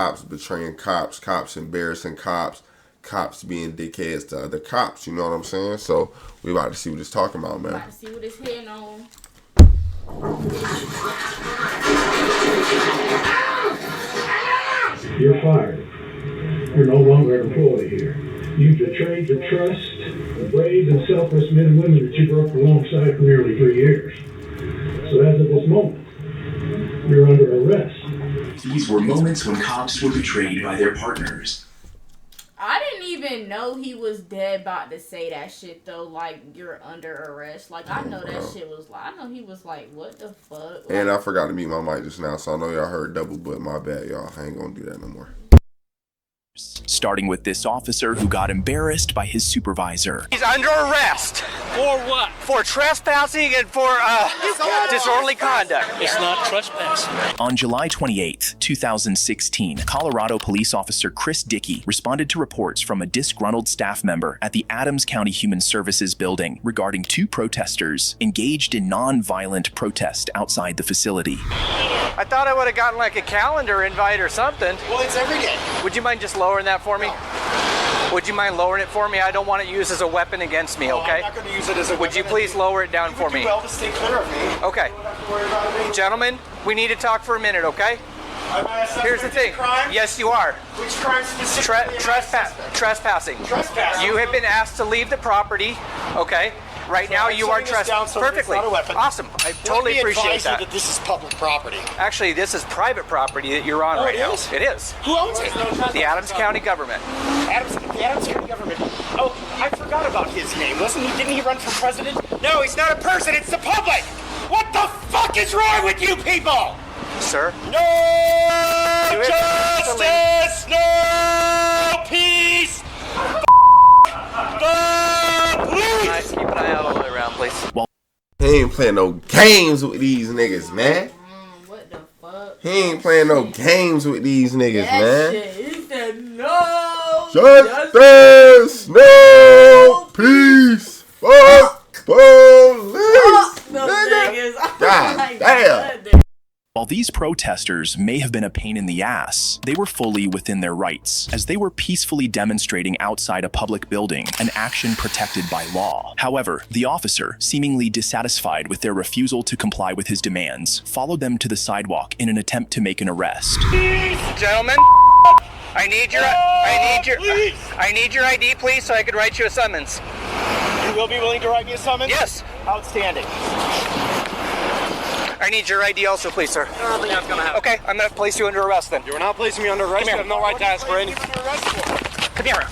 Cops betraying cops, cops embarrassing cops, cops being dickheads to other cops, you know what I'm saying? So we about to see what it's talking about, man. About to see what it's hitting on. You're fired. You're no longer an employee here. You betrayed the trust of brave and selfless men and women that you worked alongside for nearly 3 years. So as of this moment, you're under arrest. These were moments when cops were betrayed by their partners. I didn't even know he was dead about to say that shit though. Like, you're under arrest. Like, I know that shit was like, I know he was like, what the fuck? Like, And I forgot to mute my mic just now, so I know y'all heard double, but my bad, y'all. I ain't gonna do that no more. Starting with this officer who got embarrassed by his supervisor. He's under arrest. For what? For trespassing and for disorderly conduct. It's not trespassing. On July 28, 2016, Colorado police officer Chris Dickey responded to reports from a disgruntled staff member at the Adams County Human Services building regarding 2 protesters engaged in non-violent protest outside the facility. I thought I would have gotten like a calendar invite or something. Well, it's every day. Would you mind just lowering that for me? Would you mind lowering it for me? I don't want it used as a weapon against me, okay? I'm not going to use it as a weapon. Would you please lower it down for me? Well, to stay clear of me. Okay. Gentlemen, we need to talk for a minute, okay? Here's the thing. Crime? Yes, you are. Which crime specifically? Trespassing. Trespassing. You have been asked to leave the property, okay? Right now, you are trespassing. Perfectly. It's not a weapon. Awesome. I totally appreciate that. that this is public property. Actually, this is private property that you're on right now. It is. Who owns it? The Adams County government. The Adams County government. Oh, I forgot about his name. Didn't he run for president? No, he's not a person. It's the public. What the fuck is wrong with you people? Sir? No justice, no peace. The police. Keep an eye out all the way around, please. He ain't playing no games with these niggas, man. What the fuck? He ain't playing no games with these niggas, man. Shit. He said no. Justice, no peace, fuck police. Fuck those niggas. God damn. While these protesters may have been a pain in the ass, they were fully within their rights, as they were peacefully demonstrating outside a public building, an action protected by law. However, the officer, seemingly dissatisfied with their refusal to comply with his demands, followed them to the sidewalk in an attempt to make an arrest. Gentlemen, I need your ID, please, so I could write you a summons. You will be willing to write me a summons? Yes. Outstanding. I need your ID also, please, sir. I don't think that's gonna happen. Okay, I'm gonna place you under arrest then. You are not placing me under arrest. You have no right to ask for any. Come here.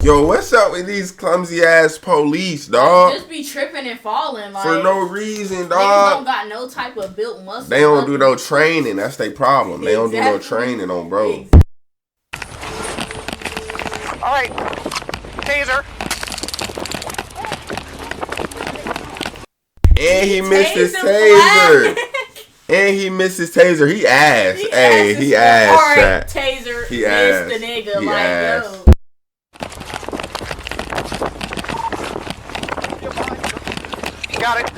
Yo, what's up with these clumsy ass police, dog? Just be tripping and falling like For no reason, niggas dog. don't got no type of built muscle. They don't do no training. That's their problem. They don't do no Exactly. training on bro. All right, taser. And he missed his Taser taser. And he missed his taser. He asked. Hey, he asked. Alright, Chat. taser. He Missed asked. the nigga. He Like, asked. You got it.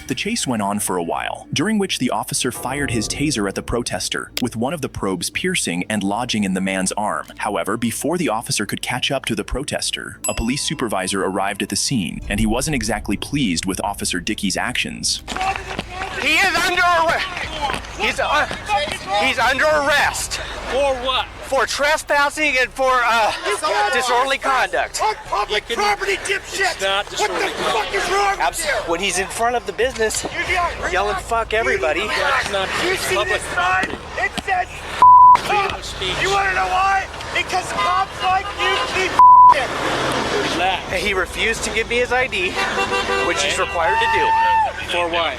The chase went on for a while, during which the officer fired his taser at the protester, with one of the probes piercing and lodging in the man's arm. However, before the officer could catch up to the protester, a police supervisor arrived at the scene, and he wasn't exactly pleased with Officer Dickey's actions. He is under arrest. He's under arrest. For what? For trespassing and for disorderly conduct. On public property, dipshit. It's not What the disorderly fuck is wrong with you? When he's in front of the business, yelling "fuck everybody." That's not You see public this sign? It says freedom of speech. You want to know why? Because cops like you keep Relax. He refused to give me his ID, which he's required to do, For what?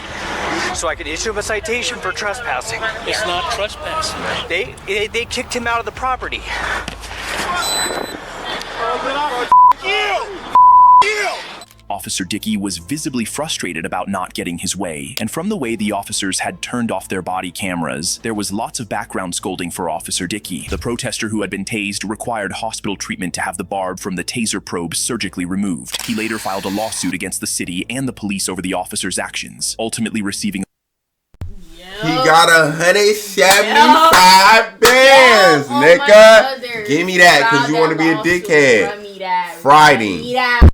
so I could issue him a citation for trespassing. It's not trespassing. They kicked him out of the property. you. Officer Dickey was visibly frustrated about not getting his way, and from the way the officers had turned off their body cameras, there was lots of background scolding for Officer Dickey. The protester who had been tased required hospital treatment to have the barb from the taser probe surgically removed. He later filed a lawsuit against the city and the police over the officer's actions, ultimately receiving He got 175 bands, Oh my nigga. brother. Give me that, because you want to be a dickhead. Run me that. Friday. Run me that.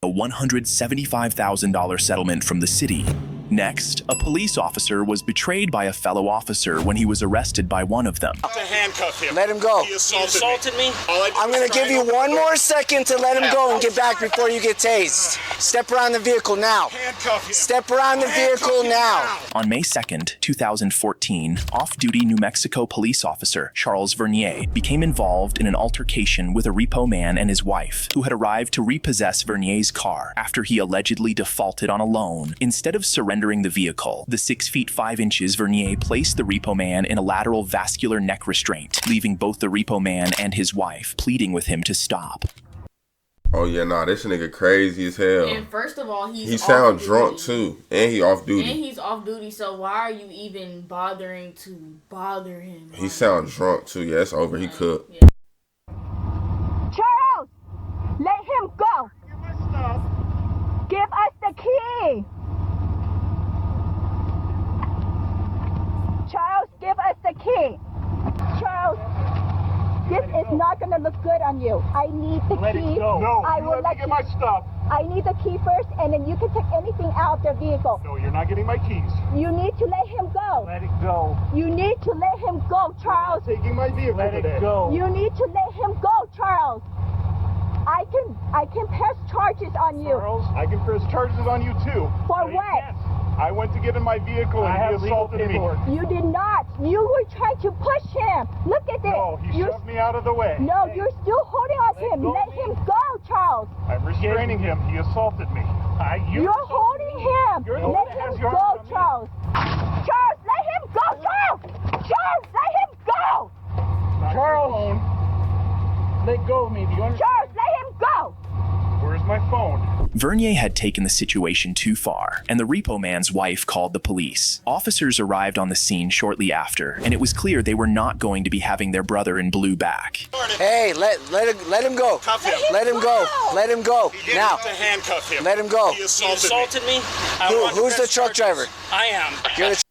A $175,000 settlement from the city. Next, a police officer was betrayed by a fellow officer when he was arrested by one of them. To handcuff him. Let him go. He He assaulted me. I'm gonna give you one more second to let him go and get back before you get tased. Step around the vehicle now. Handcuff him. Step around the vehicle now. On May 2nd, 2014, off-duty New Mexico police officer Charles Vernier became involved in an altercation with a repo man and his wife, who had arrived to repossess Vernier's car after he allegedly defaulted on a loan. Instead of surrendering the vehicle, the 6 feet 5 inches Vernier placed the repo man in a lateral vascular neck restraint, leaving both the repo man and his wife pleading with him to stop. Oh yeah, nah, this nigga crazy as hell. And first of all, He sound drunk too, and he off duty. And he's off duty, so why are you even bothering to bother him? He sound drunk too. Yeah, it's over. He cooked. Yeah. Charles, let him go. Give us the key. Charles, give us the key. Charles, this is not going to look good on you. I need the key. No, I you will let me get my stuff. I need the key first, and then you can take anything out of the vehicle. No, you're not getting my keys. You need to let him go. Let it go. You need to let him go, Charles. Taking my vehicle Let today. it go. You need to let him go, Charles. I can press charges on you. Charles, I can press charges on you too. For No, you what? can't. I went to get in my vehicle and he assaulted me. You did not. You were trying to push him. Look at this. No, he shoved me out of the way. No, you're still holding on to him. Let him go, Charles. I'm restraining him. He assaulted me. You're holding him. You're the one Let that has him your go, arms on me. Charles. Charles, let him go, Charles. Charles, let him go. Charles, let go of me. Do you understand? Charles, let him go. Where's my phone? Vernier had taken the situation too far, and the repo man's wife called the police. Officers arrived on the scene shortly after, and it was clear they were not going to be having their brother in blue back. Hey, let him go. Cuff him. Let him go. Let him go. Get Now. him to handcuff him. Let him go. He He assaulted me. assaulted me. Who's the truck driver? I am. You're the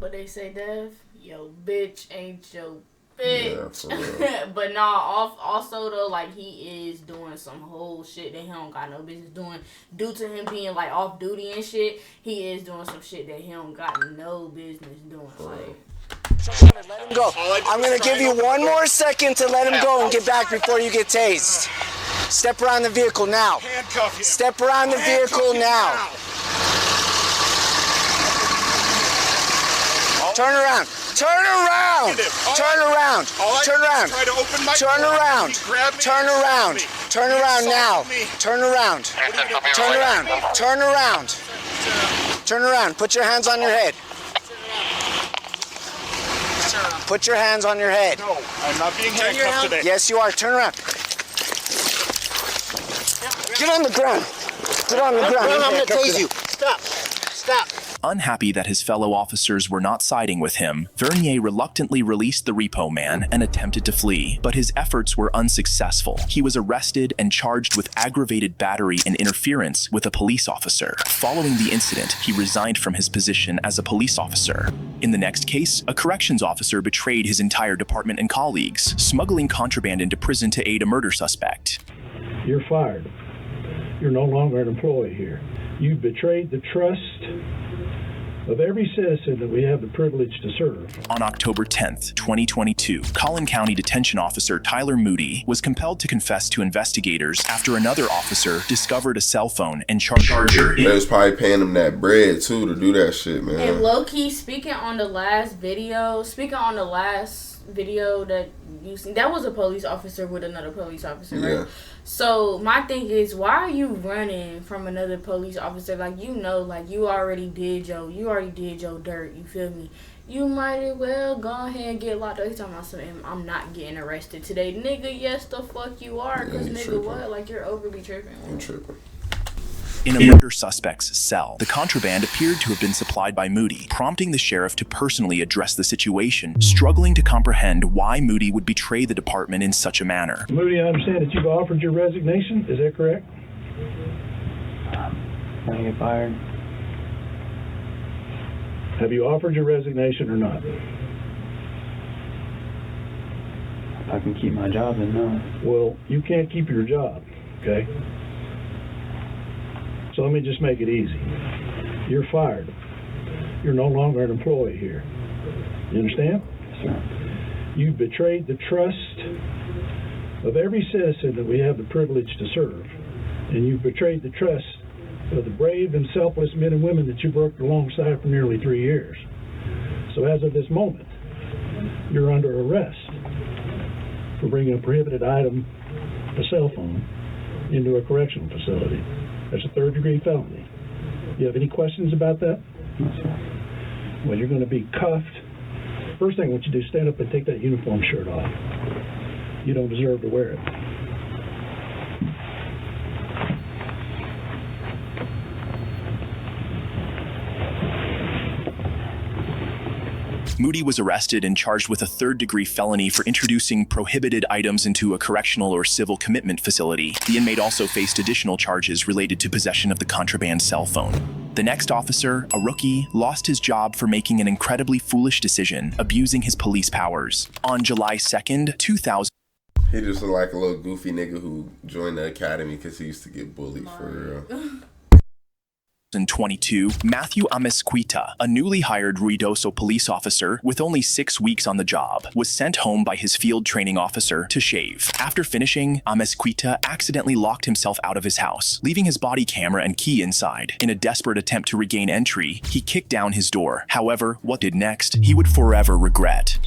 But they say, Dev, yo, bitch ain't your Yeah, bitch. for real. But nah, also though, like, he is doing some whole shit that he don't got no business doing. Due to him being like off duty and shit, he is doing some shit that he don't got no business doing. Like, Let him go. I'm gonna give you one more second to let him go and get back before you get tased. Step around the vehicle now. Handcuff him. Step around the vehicle now. Turn around. Turn around. Turn around. Turn around. Try to open my Turn door. around. He grabbed me Turn and assaulted around. me. Turn He around now. assaulted me. Turn around. Turn around. Turn around. Turn around. Put your hands on your head. Put your hands on your head. No, I'm not being Turn your handcuffed hand. today. Yes, you are. Turn around. Get on the ground. Get on the ground. I'm gonna tase you. Stop. Stop. Unhappy that his fellow officers were not siding with him, Vernier reluctantly released the repo man and attempted to flee, but his efforts were unsuccessful. He was arrested and charged with aggravated battery and interference with a police officer. Following the incident, he resigned from his position as a police officer. In the next case, a corrections officer betrayed his entire department and colleagues, smuggling contraband into prison to aid a murder suspect. You're fired. You're no longer an employee here. You've betrayed the trust of every citizen that we have the privilege to serve. On October 10th, 2022, Collin County Detention Officer Tyler Moody was compelled to confess to investigators after another officer discovered a cell phone and charger. They was probably paying him that bread too to do that shit, man. and low key, speaking on the last video that you seen, that was a police officer with another police officer, right? Yeah. So my thing is, why are you running from another police officer? Like, you know, like, you already did your dirt, you feel me? You might as well go ahead and get locked up. He's talking about something, I'm not getting arrested today. Nigga, yes the fuck you are, because you nigga, tripping. what? Like, you're overly tripping. I'm tripping. In a murder suspect's cell, the contraband appeared to have been supplied by Moody, prompting the sheriff to personally address the situation, struggling to comprehend why Moody would betray the department in such a manner. Moody, I understand that you've offered your resignation. Is that correct? I get fired. Have you offered your resignation or not? If I can keep my job, then no. Well, you can't keep your job, okay? So let me just make it easy. You're fired. You're no longer an employee here. You understand? Yes, sir. You've betrayed the trust of every citizen that we have the privilege to serve. And you've betrayed the trust of the brave and selfless men and women that you've worked alongside for nearly 3 years. So as of this moment, you're under arrest for bringing a prohibited item, a cell phone, into a correctional facility. That's a third-degree felony. You have any questions about that? No, sir. Well, you're going to be cuffed. First thing I want you to do is stand up and take that uniform shirt off. You don't deserve to wear it. Moody was arrested and charged with a third-degree felony for introducing prohibited items into a correctional or civil commitment facility. The inmate also faced additional charges related to possession of the contraband cell phone. The next officer, a rookie, lost his job for making an incredibly foolish decision, abusing his police powers. On July 2nd, 2000, he just looked like a little goofy nigga who joined the academy because he used to get bullied for real. 2022, Matthew Amesquita, a newly hired Ruidoso police officer with only 6 weeks on the job, was sent home by his field training officer to shave. After finishing, Amesquita accidentally locked himself out of his house, leaving his body camera and key inside. In a desperate attempt to regain entry, he kicked down his door. However, what did next, he would forever regret.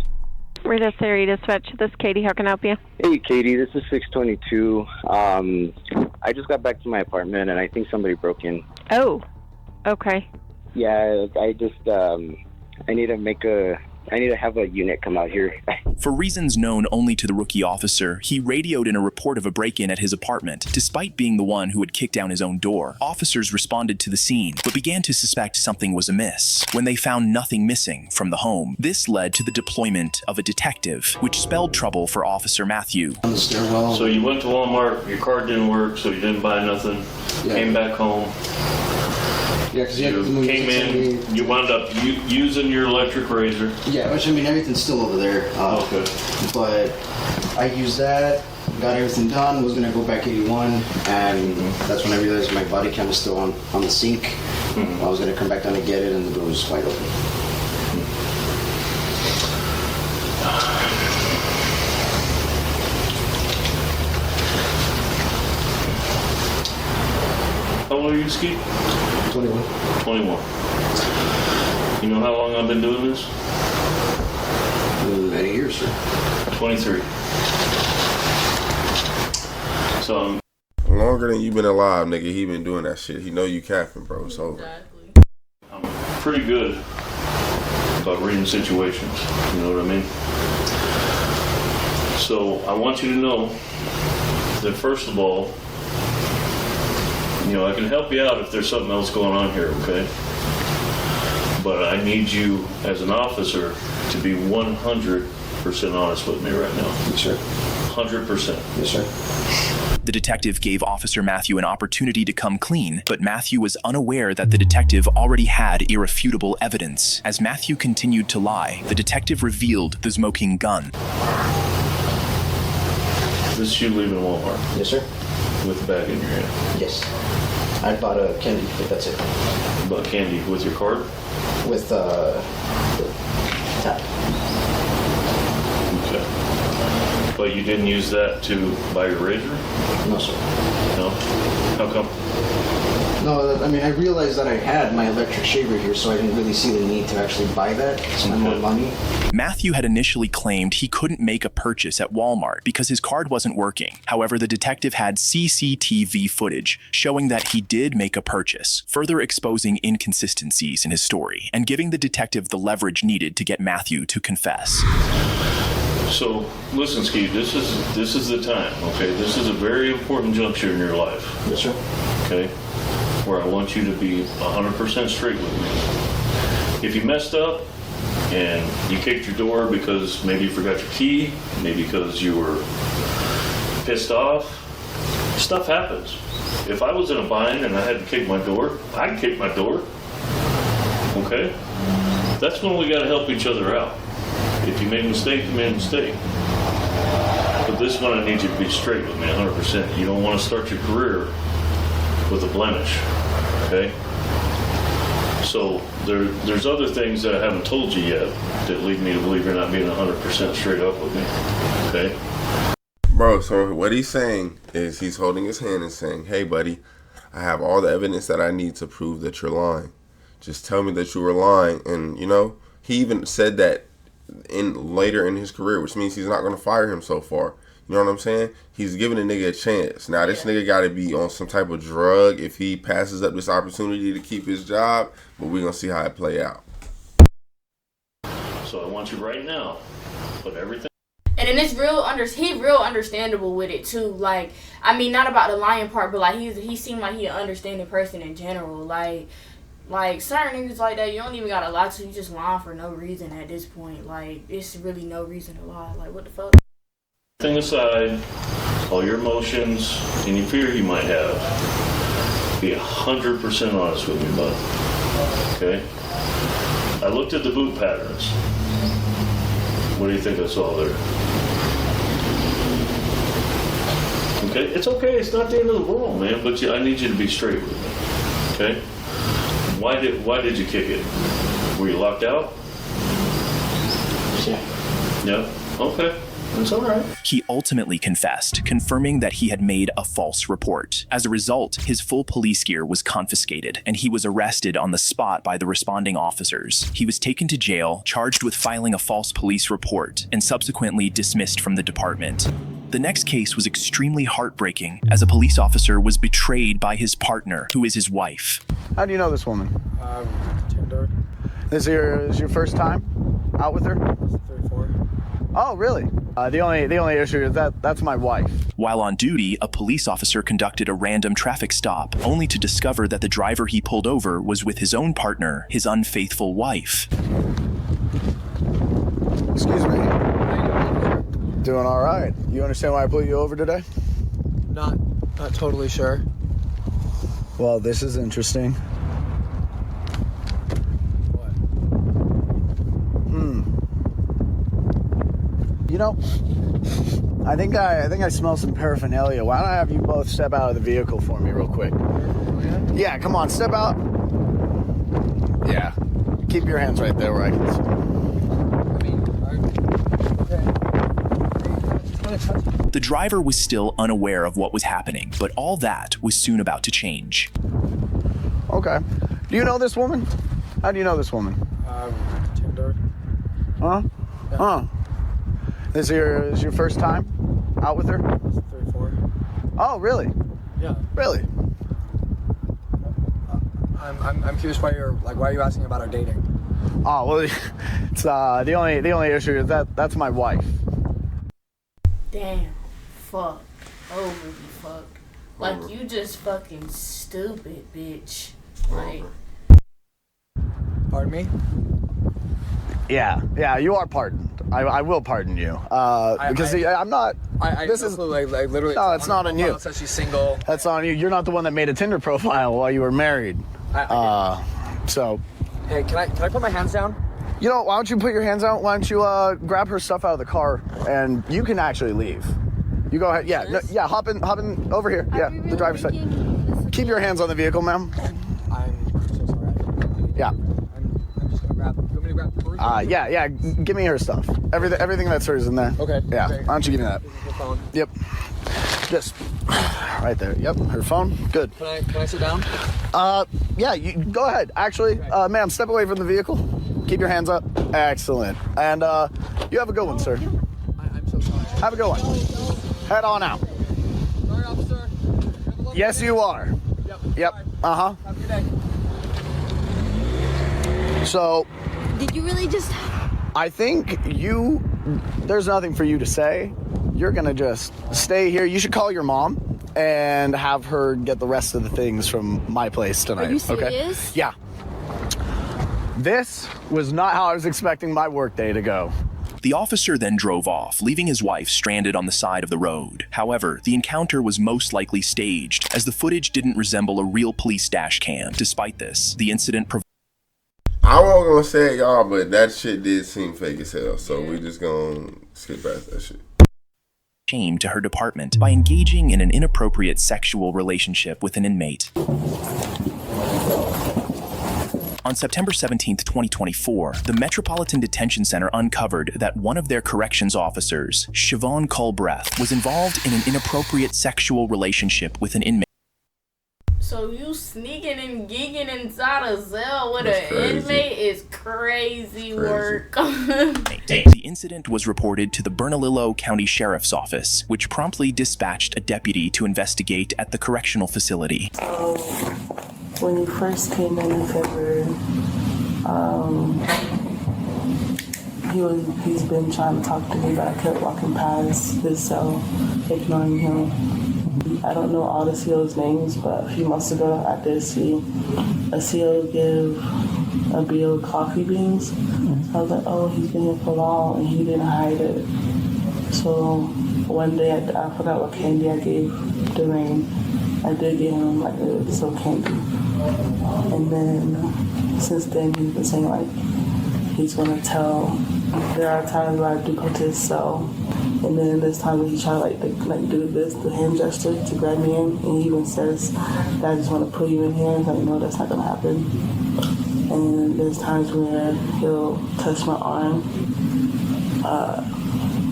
Rita Sari Dispatch, this is Katie. How can I help you? Hey, Katie, this is 622. I just got back to my apartment, and I think somebody broke in. Oh, okay. Yeah, I just, I need to have a unit come out here. For reasons known only to the rookie officer, he radioed in a report of a break-in at his apartment. Despite being the one who had kicked down his own door, officers responded to the scene, but began to suspect something was amiss when they found nothing missing from the home. This led to the deployment of a detective, which spelled trouble for Officer Matthew. On the stairwell. So you went to Walmart, your card didn't work, so you didn't buy nothing, came back home. Yeah, because you came in, you wound up using your electric razor. Yeah, which I mean, everything's still over there. Okay. But I used that, got everything done, was going to go back 81, and that's when I realized my body cam was still on the sink. Mm-hmm. I was going to come back down to get it, and the door was wide open. How old are you, Ski? 21. 21. You know how long I've been doing this? Many years, sir. 23. So longer than you been alive, nigga, he been doing that shit. He know you capping, bro. It's over. I'm pretty good about reading situations. You know what I mean? So I want you to know that first of all, you know, I can help you out if there's something else going on here, okay? But I need you, as an officer, to be 100% honest with me right now. Yes, sir. 100%. Yes, sir. The detective gave Officer Matthew an opportunity to come clean, but Matthew was unaware that the detective already had irrefutable evidence. As Matthew continued to lie, the detective revealed the smoking gun. This is you leaving Walmart? Yes, sir. With a bag in your hand? Yes. I bought a candy, but that's it. You bought candy with your card? With tap. Okay. But you didn't use that to buy your razor? No, sir. No? How come? No, I mean, I realized that I had my electric shaver here, so I didn't really see the need to actually buy that. Spend more money. Matthew had initially claimed he couldn't make a purchase at Walmart because his card wasn't working. However, the detective had CCTV footage showing that he did make a purchase, further exposing inconsistencies in his story and giving the detective the leverage needed to get Matthew to confess. So, listen, Ski, this is the time, okay? This is a very important juncture in your life. Yes, sir. Okay? Where I want you to be 100% straight with me. If you messed up and you kicked your door because maybe you forgot your key, maybe because you were pissed off, stuff happens. If I was in a bind and I had to kick my door, I'd kick my door. Okay? That's when we got to help each other out. If you make a mistake, you made a mistake. But this one, I need you to be straight with me 100%. You don't want to start your career with a blemish, okay? So there's other things that I haven't told you yet that lead me to believe you're not being 100% straight up with me, okay? Bro, so what he's saying is he's holding his hand and saying, hey, buddy, I have all the evidence that I need to prove that you're lying. Just tell me that you were lying. And, you know, he even said that later in his career, which means he's not going to fire him so far. You know what I'm saying? He's giving a nigga a chance. Now, this nigga got to be on some type of drug if he passes up this opportunity to keep his job, but we're going to see how it play out. So I want you right now, put everything. And then it's he's real understandable with it too. Like, I mean, not about the lying part, but like he seemed like he an understanding person in general. Like certain niggas like that, you don't even gotta lie to. You just lying for no reason at this point. Like, it's really no reason to lie. Like, what the fuck? Thing aside, all your emotions, any fear you might have, be 100% honest with me, bud. Okay? I looked at the boot patterns. What do you think I saw there? Okay, it's okay. It's not the end of the world, man. But I need you to be straight with me. Okay? Why did you kick it? Were you locked out? Yeah. Okay. That's all right. He ultimately confessed, confirming that he had made a false report. As a result, his full police gear was confiscated, and he was arrested on the spot by the responding officers. He was taken to jail, charged with filing a false police report, and subsequently dismissed from the department. The next case was extremely heartbreaking, as a police officer was betrayed by his partner, who is his wife. How do you know this woman? Tinder. This is your first time out with her? 34. Oh, really? The only issue is that's my wife. While on duty, a police officer conducted a random traffic stop, only to discover that the driver he pulled over was with his own partner, his unfaithful wife. Excuse me. Doing all right. You understand why I pulled you over today? Not totally sure. Well, this is interesting. What? You know, I think I smell some paraphernalia. Why don't I have you both step out of the vehicle for me real quick? Yeah, come on, step out. Yeah. Keep your hands right there where I can see. The driver was still unaware of what was happening, but all that was soon about to change. Okay. Do you know this woman? How do you know this woman? Tinder. Huh? Yeah. Huh. This is your first time out with her? 34. Oh, really? Yeah. Really? I'm curious why are you asking about our dating? Oh, well, it's the only issue is that's my wife. Damn. Fuck. Overly fuck. Like, you just fucking stupid, bitch. Like. Pardon me? Yeah, you are pardoned. I will pardon you. Because I'm not. This is like literally. No, it's not on you. It says she's single. That's on you. You're not the one that made a Tinder profile while you were married. So. Hey, can I put my hands down? You know, why don't you put your hands out? Why don't you grab her stuff out of the car and you can actually leave. You go ahead. Yeah, hop in over here. Yeah, the driver's side. Keep your hands on the vehicle, ma'am. I'm so sorry. Yeah. I'm just gonna grab. You want me to grab the person? Yeah. Give me her stuff. Everything that's hers in there. Okay. Yeah. Okay. Why don't you give me that? This is her phone. Yep. Just right there. Yep. Her phone. Good. Can I sit down? Yeah. You go ahead. Actually, ma'am, step away from the vehicle. Keep your hands up. Excellent. And you have a good one, sir. I'm so sorry. Have a good one. Head on out. Sorry, officer. Yes, you are. Yep. Have a good day. So. Did you really just... I think there's nothing for you to say. You're gonna just stay here. You should call your mom and have her get the rest of the things from my place tonight. Are you serious? Okay? Yeah. This was not how I was expecting my workday to go. The officer then drove off, leaving his wife stranded on the side of the road. However, the encounter was most likely staged, as the footage didn't resemble a real police dash cam. Despite this, the incident I wasn't gonna say it, y'all, but that shit did seem fake as hell. So we just gonna skip past that shit. Shame to her department by engaging in an inappropriate sexual relationship with an inmate. On September 17, 2024, the Metropolitan Detention Center uncovered that one of their corrections officers, Siobhan Culbreth, was involved in an inappropriate sexual relationship with an inmate. So you sneaking and geeking inside a cell with That's an crazy. inmate is crazy work. The incident was reported to the Bernalillo County Sheriff's Office, which promptly dispatched a deputy to investigate at the correctional facility. So when he first came in February, he's been trying to talk to me, but I kept walking past his cell, ignoring him. I don't know all the CO's names, but a few months ago I did see a CO give a bill coffee beans. I was like, oh, he's been here for long, and he didn't hide it. So one day I forgot what candy I gave Dwayne. I did give him like a soap candy. And then since then he's been saying like he's gonna tell. There are times where I do go to his cell, and then there's times when he try to do the hand gesture to grab me in, and he even says that I just want to put you in here. And I'm like, no, that's not gonna happen. And there's times where he'll touch my arm.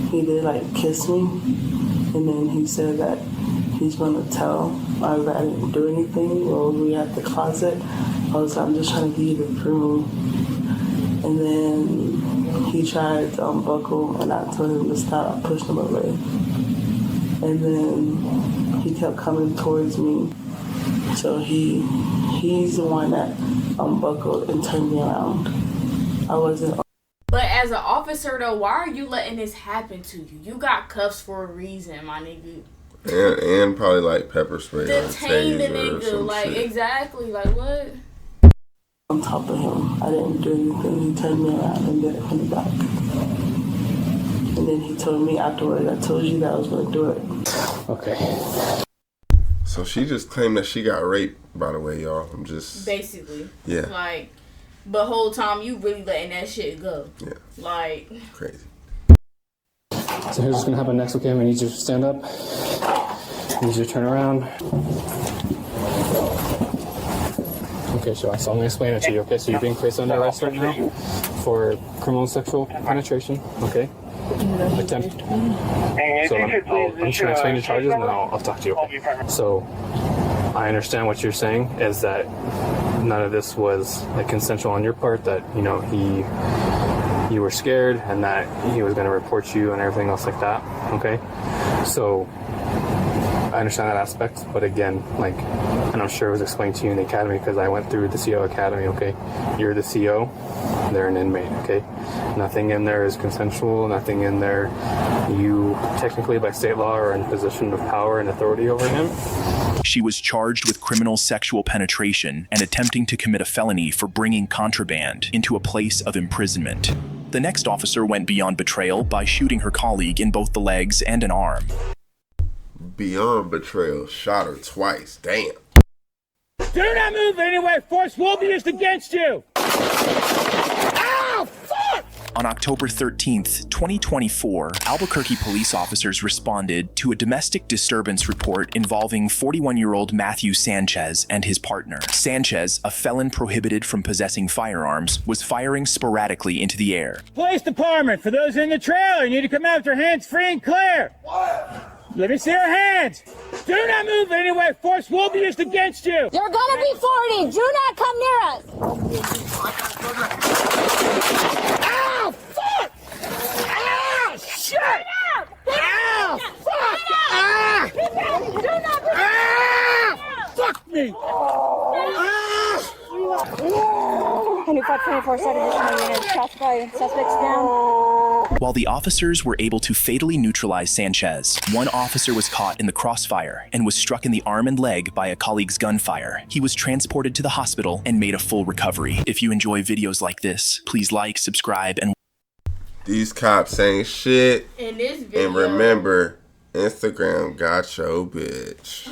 He did like kiss me, and then he said that he's gonna tell that I didn't do anything. Or we were at the closet, I was like, I'm just trying to give you the room. And then he tried to unbuckle, and I told him to stop. I pushed him away. And then he kept coming towards me. So he's the one that unbuckled and turned me around. I wasn't. But as an officer, though, why are you letting this happen to you? You got cuffs for a reason, my nigga. And probably like pepper spray. Detain the or taser or nigga. some Like, shit. exactly. Like, what? On top of him, I didn't do anything. He turned me around and did it from the back. And then he told me afterwards, I told you that I was going to do it. Okay. So she just claimed that she got raped, by the way, y'all. I'm just... Basically. Yeah. Like, but whole time you really letting that shit go. Yeah. Like... Crazy. So here's what's gonna happen next, okay? I need you to stand up. I need you to turn around. Okay, so I'm gonna explain it to you, okay? So you're being placed under arrest right now for criminal sexual penetration, okay? Attempt. So I'm just gonna explain the charges and then I'll talk to you. So I understand what you're saying is that none of this was like consensual on your part, that, you know, you were scared and that he was going to report you and everything else like that, okay? So I understand that aspect, but again, like, and I'm sure it was explained to you in the academy because I went through the CO academy, okay? You're the CO, they're an inmate, okay? Nothing in there is consensual, nothing in there you technically by state law are in position of power and authority over him. She was charged with criminal sexual penetration and attempting to commit a felony for bringing contraband into a place of imprisonment. The next officer went beyond betrayal by shooting her colleague in both the legs and an arm. Beyond betrayal, shot her twice. Damn. Do not move anyway. Force will be used against you. Ow, fuck! On October 13th, 2024, Albuquerque police officers responded to a domestic disturbance report involving 41-year-old Matthew Sanchez and his partner. Sanchez, a felon prohibited from possessing firearms, was firing sporadically into the air. Police department, for those in the trailer, you need to come out with your hands free and clear. What? Let me see your hands. Do not move anyway. Force will be used against you. You're gonna be 40. Do not come near us. Ow, fuck! Ow, shit! Ow, fuck! Ah! Ah! Fuck me! Ah! Can you 24/7 additional units classify suspects down? While the officers were able to fatally neutralize Sanchez, one officer was caught in the crossfire and was struck in the arm and leg by a colleague's gunfire. He was transported to the hospital and made a full recovery. If you enjoy videos like this, please like, subscribe, and... These cops ain't shit. In this video... And remember, Instagram got your bitch.